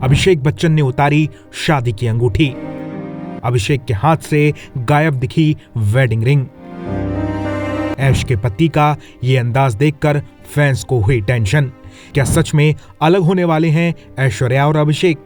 अभिषेक बच्चन ने उतारी शादी की अंगूठी। अभिषेक के हाथ से गायब दिखी वेडिंग रिंग। ऐश के पति का ये अंदाज देखकर फैंस को हुई टेंशन। क्या सच में अलग होने वाले हैं ऐश्वर्या और अभिषेक?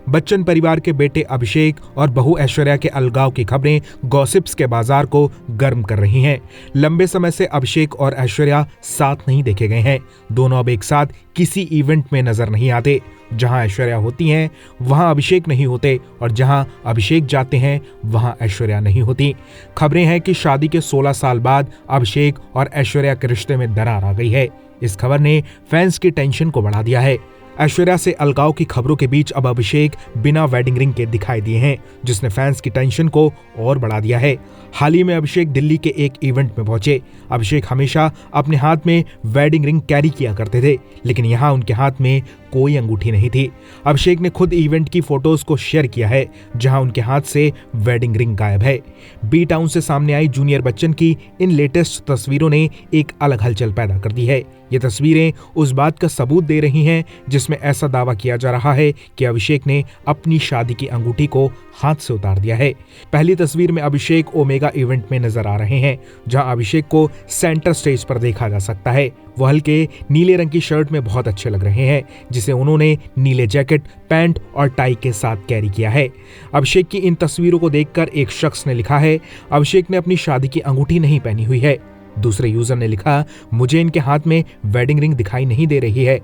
बच्चन परिवार के बेटे अभिषेक और बहू ऐश्वर्या के अलगाव की खबरें गॉसिप्स के बाजार को गर्म कर रही हैं। लंबे समय से अभिषेक और ऐश्वर्या साथ नहीं देखे गए हैं। दोनों अब एक साथ किसी इवेंट में नजर नहीं आते। जहां ऐश्वर्या होती हैं वहां अभिषेक नहीं होते और जहां अभिषेक जाते हैं वहां ऐश्वर्या नहीं होती। खबरें हैं कि शादी के 16 साल बाद अभिषेक और ऐश्वर्या के रिश्ते में दरार आ गई है। इस खबर ने फैंस की टेंशन को बढ़ा दिया है। ऐश्वर्या से अलगाव की खबरों के बीच अब अभिषेक बिना वेडिंग रिंग के दिखाई दिए हैं, जिसने फैंस की टेंशन को और बढ़ा दिया है। हाल ही में अभिषेक दिल्ली के एक इवेंट में पहुंचे। अभिषेक हमेशा अपने हाथ में वेडिंग रिंग कैरी किया करते थे, लेकिन यहाँ उनके हाथ में कोई अंगूठी नहीं थी। अभिषेक ने खुद इवेंट की फोटोज को शेयर किया है, जहां उनके हाथ से वेडिंग रिंग गायब है। बी टाउन से सामने आई जूनियर बच्चन की इन लेटेस्ट तस्वीरों ने एक अलग हलचल पैदा कर दी है। ये तस्वीरें उस बात का सबूत दे रही हैं जिसमें ऐसा दावा किया जा रहा है कि अभिषेक ने अपनी शादी की अंगूठी को हाथ से उतार दिया है। पहली तस्वीर में अभिषेक ओमेगा इवेंट में नजर आ रहे हैं, जहां अभिषेक को सेंटर स्टेज पर देखा जा सकता है। वो हल्के नीले रंग की शर्ट में बहुत अच्छे लग रहे हैं, जिसे उन्होंने नीले जैकेट, पैंट और टाई के साथ कैरी किया है। अभिषेक की इन तस्वीरों को देखकर एक शख्स ने लिखा है, अभिषेक ने अपनी शादी की अंगूठी नहीं पहनी हुई है। दूसरे यूजर ने लिखा, मुझे इनके हाथ में वेडिंग रिंग दिखाई नहीं दे रही है।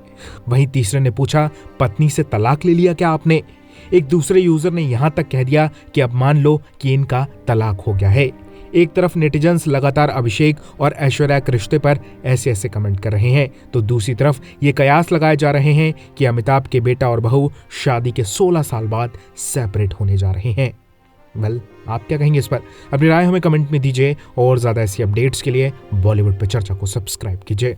वहीं तीसरे ने पूछा, पत्नी से तलाक ले लिया क्या आपने? एक दूसरे यूजर ने यहां तक कह दिया कि अब मान लो कि इनका तलाक हो गया है। एक तरफ नेटिजन्स लगातार अभिषेक और ऐश्वर्या के रिश्ते पर ऐसे ऐसे कमेंट कर रहे हैं, तो दूसरी तरफ ये कयास लगाए जा रहे हैं कि अमिताभ के बेटा और बहू शादी के 16 साल बाद सेपरेट होने जा रहे हैं। आप क्या कहेंगे इस पर? अपनी राय हमें कमेंट में दीजिए और ज्यादा ऐसी अपडेट्स के लिए बॉलीवुड पे चर्चा को सब्सक्राइब कीजिए।